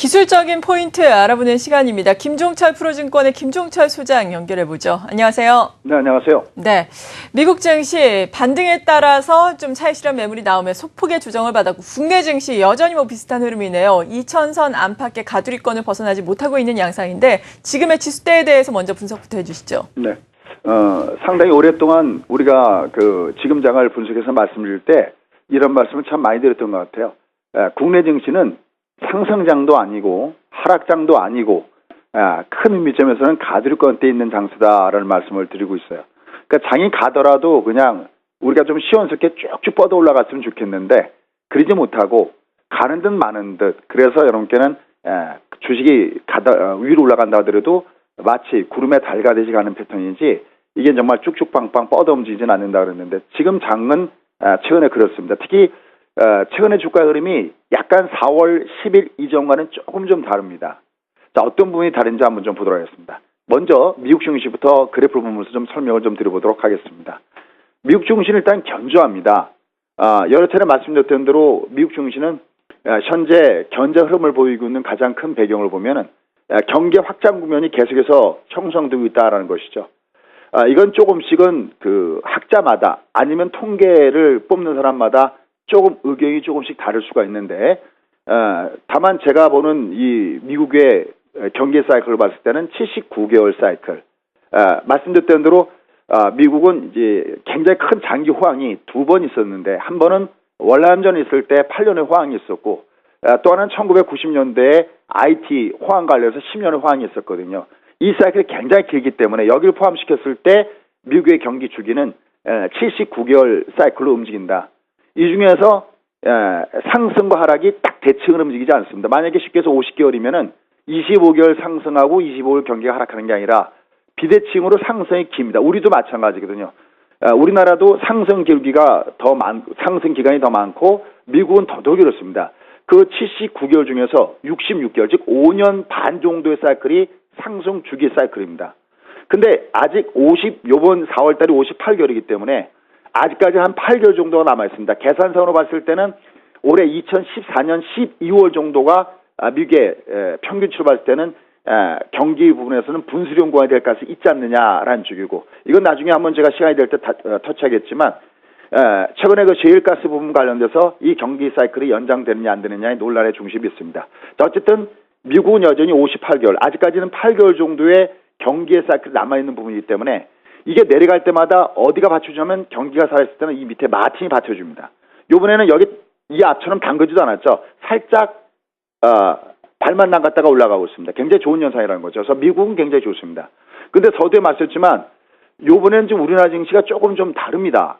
기술적인 포인트 알아보는 시간입니다. 김종철 프로증권의 김종철 소장 연결해보죠. 안녕하세요. 네, 안녕하세요. 네, 미국 증시 반등에 따라서 좀 차익 실현 매물이 나오며 소폭의 조정을 받았고 국내 증시 여전히 비슷한 흐름이네요. 2000선 안팎의 가두리권을 벗어나지 못하고 있는 양상인데 지금의 지수대에 대해서 먼저 분석부터 해주시죠. 네, 상당히 오랫동안 우리가 지금 장을 분석해서 말씀드릴 때 이런 말씀을 참 많이 드렸던 것 같아요. 국내 증시는 상승장도 아니고 하락장도 아니고 큰 의미점에서는 가두리권대에 있는 장세다라는 말씀을 드리고 있어요. 그러니까 장이 가더라도 그냥 우리가 좀 시원스럽게 쭉쭉 뻗어 올라갔으면 좋겠는데 그러지 못하고 가는 듯 마는 듯. 그래서 여러분께는 주식이 위로 올라간다 하더라도 마치 구름에 달가듯이 가는 패턴이지 이게 정말 쭉쭉 빵빵 뻗어 움직이진 않는다 그랬는데 지금 장은 최근에 그렇습니다. 특히 최근의 주가 흐름이 약간 4월 10일 이전과는 조금 좀 다릅니다. 자, 어떤 부분이 다른지 한번 좀 보도록 하겠습니다. 먼저 미국 증시부터 그래프를 보면서 좀 설명을 좀 드려보도록 하겠습니다. 미국 증시는 일단 견조합니다. 여러 차례 말씀드렸던 대로 미국 증시는 현재 견제 흐름을 보이고 있는 가장 큰 배경을 보면은 경기 확장 국면이 계속해서 형성되고 있다라는 것이죠. 이건 조금씩은 학자마다 아니면 통계를 뽑는 사람마다 조금 의견이 조금씩 다를 수가 있는데 다만 제가 보는 이 미국의 경기 사이클을 봤을 때는 79개월 사이클. 말씀드렸던 대로 미국은 이제 굉장히 큰 장기 호황이 두 번 있었는데 한 번은 월남전 있을 때 8년의 호황이 있었고 또 하나는 1990년대에 IT 호황 관련해서 10년의 호황이 있었거든요. 이 사이클이 굉장히 길기 때문에 여기를 포함시켰을 때 미국의 경기 주기는 79개월 사이클로 움직인다. 이 중에서 상승과 하락이 딱 대칭으로 움직이지 않습니다. 만약에 쉽게 해서 50개월이면은 25개월 상승하고 25개월 경기가 하락하는 게 아니라 비대칭으로 상승이 깁니다. 우리도 마찬가지거든요. 우리나라도 상승 기간이 더 많고 미국은 더더욱 그렇습니다. 그 79개월 중에서 66개월, 즉 5년 반 정도의 사이클이 상승 주기 사이클입니다. 근데 아직 요번 4월달이 58개월이기 때문에 아직까지 한 8개월 정도가 남아있습니다. 계산상으로 봤을 때는 올해 2014년 12월 정도가 미국의 평균치로 봤을 때는 경기 부분에서는 분수령 구간이 될 가능성이 있지 않느냐라는 쪽이고 이건 나중에 한번 제가 시간이 될 때 터치하겠지만 최근에 셰일가스 부분 관련돼서 이 경기 사이클이 연장되느냐 안 되느냐의 논란의 중심이 있습니다. 자, 어쨌든 미국은 여전히 58개월, 아직까지는 8개월 정도의 경기의 사이클이 남아있는 부분이기 때문에 이게 내려갈 때마다 어디가 받쳐주냐면 경기가 살아있을 때는 이 밑에 마틴이 받쳐줍니다. 요번에는 여기 이 앞처럼 담그지도 않았죠. 살짝 발만 남갔다가 올라가고 있습니다. 굉장히 좋은 현상이라는 거죠. 그래서 미국은 굉장히 좋습니다. 근데 서두에 말씀했지만 요번에는 좀 우리나라 증시가 조금 좀 다릅니다.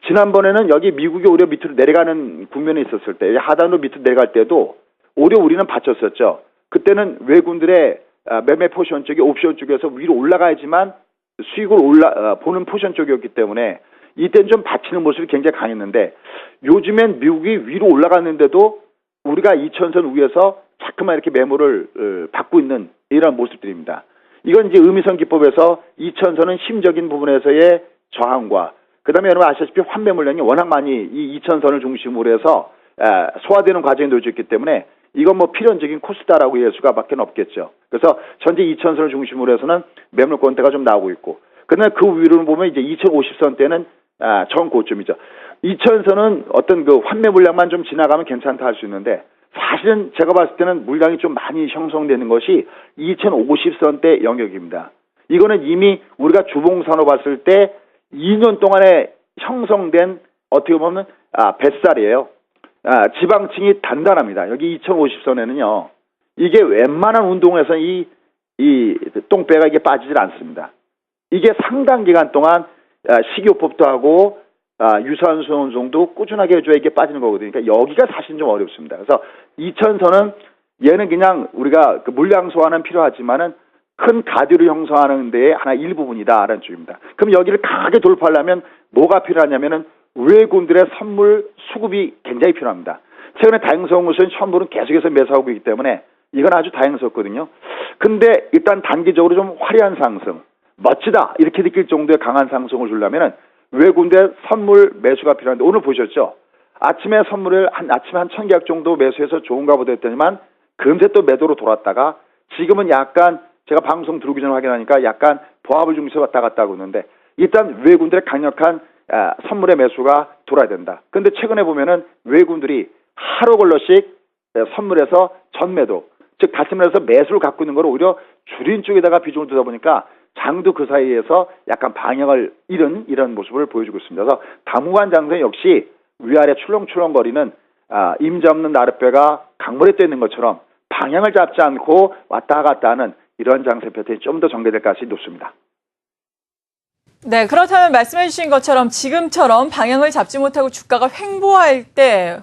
지난번에는 여기 미국이 오히려 밑으로 내려가는 국면에 있었을 때 하단으로 밑으로 내려갈 때도 오히려 우리는 받쳤었죠. 그때는 외국인들의 매매 포션 쪽이 옵션 쪽에서 위로 올라가야지만 수익을 보는 포션 쪽이었기 때문에 이때는 좀 받치는 모습이 굉장히 강했는데 요즘엔 미국이 위로 올라갔는데도 우리가 2000선 위에서 자꾸만 이렇게 매물을 받고 있는 이런 모습들입니다. 이건 이제 의미선 기법에서 2000선은 심적인 부분에서의 저항과 그 다음에 여러분 아시다시피 환매물량이 워낙 많이 이 2000선을 중심으로 해서 소화되는 과정에 놓여졌기 때문에 이건 필연적인 코스다라고 이해할 수가 밖에 없겠죠. 그래서 전체 2000선을 중심으로 해서는 매물권대가 좀 나오고 있고 그러나 그 위로는 보면 이제 2050선 때는 전 고점이죠. 2000선은 어떤 환매 물량만 좀 지나가면 괜찮다 할 수 있는데 사실은 제가 봤을 때는 물량이 좀 많이 형성되는 것이 2050선 대 영역입니다. 이거는 이미 우리가 주봉선으로 봤을 때 2년 동안에 형성된 어떻게 보면 뱃살이에요. 지방층이 단단합니다. 여기 2050선에는요. 이게 웬만한 운동에서 이 똥배가 이게 빠지질 않습니다. 이게 상당 기간 동안 식이요법도 하고 유산소 운동도 꾸준하게 해줘야 이게 빠지는 거거든요. 그러니까 여기가 사실 좀 어렵습니다. 그래서 2000선은 얘는 그냥 우리가 물량 소화는 필요하지만은 큰 가드를 형성하는 데에 하나 일부분이다라는 쪽입니다. 그럼 여기를 강하게 돌파하려면 뭐가 필요하냐면은 외국인들의 선물 수급이 굉장히 필요합니다. 최근에 다행스러운 선물은 계속해서 매수하고 있기 때문에 이건 아주 다행스럽거든요. 근데 일단 단기적으로 좀 화려한 상승, 멋지다 이렇게 느낄 정도의 강한 상승을 주려면은 외국인들의 선물 매수가 필요한데 오늘 보셨죠? 아침에 선물을 아침에 한 1000계약 정도 매수해서 좋은가 보다 했더니만 금세 또 매도로 돌았다가 지금은 약간 제가 방송 들어오기 전에 확인하니까 약간 보합을 중심으로 왔다 갔다 하고 있는데 일단 외국인들의 강력한 선물의 매수가 돌아야 된다. 그런데 최근에 보면은 외국인들이 하루 걸러씩 선물에서 전매도, 즉 다시 말해서 매수를 갖고 있는 걸 오히려 줄인 쪽에다가 비중을 두다 보니까 장도 그 사이에서 약간 방향을 잃은 이런 모습을 보여주고 있습니다. 그래서 당분간 장세 역시 위아래 출렁출렁거리는 임자 없는 나룻배가 강물에 떠 있는 것처럼 방향을 잡지 않고 왔다 갔다 하는 이런 장세 패턴이 좀 더 전개될 가능성이 높습니다. 네, 그렇다면 말씀해 주신 것처럼 지금처럼 방향을 잡지 못하고 주가가 횡보할 때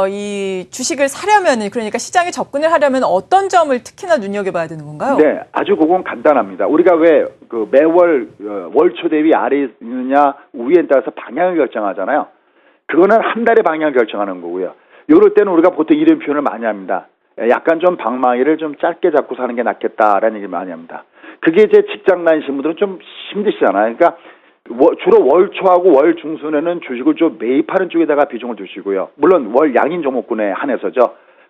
이 주식을 사려면, 그러니까 시장에 접근을 하려면 어떤 점을 특히나 눈여겨봐야 되는 건가요? 네, 아주 그건 간단합니다. 우리가 왜 그 매월 월초 대비 아래에 있느냐 위에 따라서 방향을 결정하잖아요. 그거는 한 달의 방향을 결정하는 거고요. 이럴 때는 우리가 보통 이런 표현을 많이 합니다. 약간 좀 방망이를 좀 짧게 잡고 사는 게 낫겠다라는 얘기를 많이 합니다. 그게 이제 직장 다니시는 분들은 좀 힘드시잖아요. 그러니까 주로 월 초하고 월 중순에는 주식을 좀 매입하는 쪽에다가 비중을 두시고요. 물론 월 양인 종목군에 한해서죠.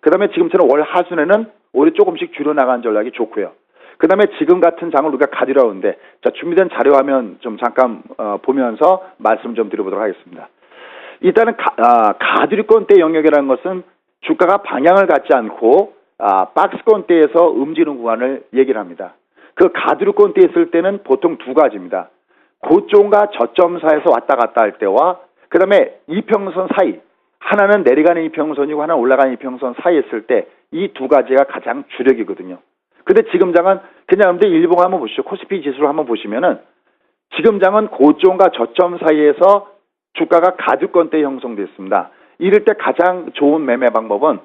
그 다음에 지금처럼 월 하순에는 오히려 조금씩 줄여나가는 전략이 좋고요. 그 다음에 지금 같은 장을 우리가 가지러운데, 자, 준비된 자료화면 좀 잠깐 보면서 말씀 좀 드려보도록 하겠습니다. 일단은 가두리권대 영역이라는 것은 주가가 방향을 갖지 않고 박스권대에서 움직이는 구간을 얘기를 합니다. 그 가두리권대에 있을 때는 보통 두 가지입니다. 고점과 저점 사이에서 왔다 갔다 할 때와 그 다음에 이평선 사이, 하나는 내려가는 이평선이고 하나는 올라가는 이평선 사이에 있을 때 이 두 가지가 가장 주력이거든요. 근데 지금 장은 그냥 여러분들 일봉 한번 보시죠. 코스피 지수를 한번 보시면은 지금 장은 고점과 저점 사이에서 주가가 가두권대 형성됐습니다. 이럴 때 가장 좋은 매매 방법은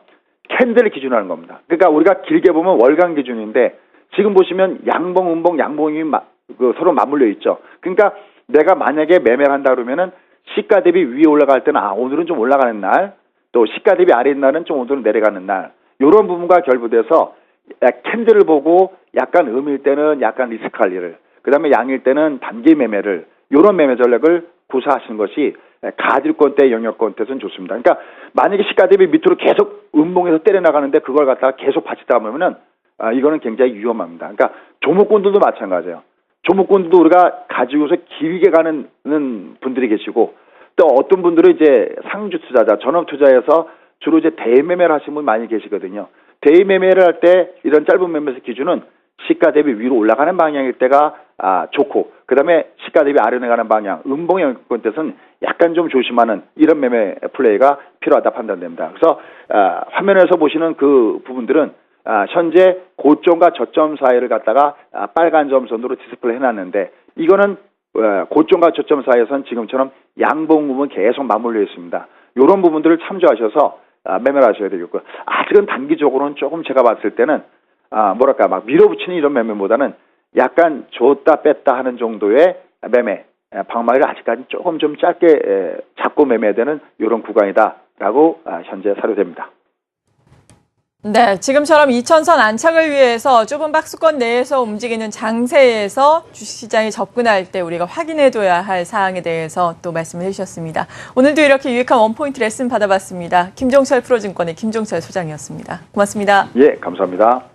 캔들을 기준으로 하는 겁니다. 그러니까 우리가 길게 보면 월간 기준인데 지금 보시면 양봉, 음봉, 양봉이 서로 맞물려 있죠. 그러니까 내가 만약에 매매를 한다 그러면은 시가 대비 위에 올라갈 때는 오늘은 좀 올라가는 날, 또 시가 대비 아래인 날은 좀 오늘은 내려가는 날, 이런 부분과 결부돼서 캔들을 보고 약간 음일 때는 약간 리스크 관리를, 그 다음에 양일 때는 단기 매매를, 이런 매매 전략을 구사하시는 것이 가두리권대 영역권대에서는 좋습니다. 그러니까 만약에 시가 대비 밑으로 계속 음봉에서 때려 나가는데 그걸 갖다가 계속 받치다 보면은 이거는 굉장히 위험합니다. 그러니까 조목권들도 마찬가지예요. 조목권들도 우리가 가지고서 길게 가는 분들이 계시고, 또 어떤 분들은 이제 상주 투자자, 전업 투자에서 주로 이제 대매매를 하시는 분 많이 계시거든요. 대매매를 할 때 이런 짧은 매매 기준은 시가 대비 위로 올라가는 방향일 때가 좋고, 그 다음에 시가 대비 아래로 가는 방향, 음봉의 영역권에서는 약간 좀 조심하는 이런 매매 플레이가 필요하다 판단됩니다. 그래서 화면에서 보시는 그 부분들은 현재 고점과 저점 사이를 갖다가 빨간 점선으로 디스플레이 해놨는데, 이거는 고점과 저점 사이에서는 지금처럼 양봉 부분 계속 맞물려 있습니다. 이런 부분들을 참조하셔서 매매를 하셔야 되겠고요. 아직은 단기적으로는 조금 제가 봤을 때는 뭐랄까 막 밀어붙이는 이런 매매보다는 약간 줬다 뺐다 하는 정도의 매매 방망이를 아직까지 조금 좀 짧게 잡고 매매되는 이런 구간이다라고 현재 사료됩니다. 네, 지금처럼 2000선 안착을 위해서 좁은 박스권 내에서 움직이는 장세에서 주식시장에 접근할 때 우리가 확인해둬야 할 사항에 대해서 또 말씀을 해주셨습니다. 오늘도 이렇게 유익한 원포인트 레슨 받아봤습니다. 김종철 프로증권의 김종철 소장이었습니다. 고맙습니다. 예, 감사합니다.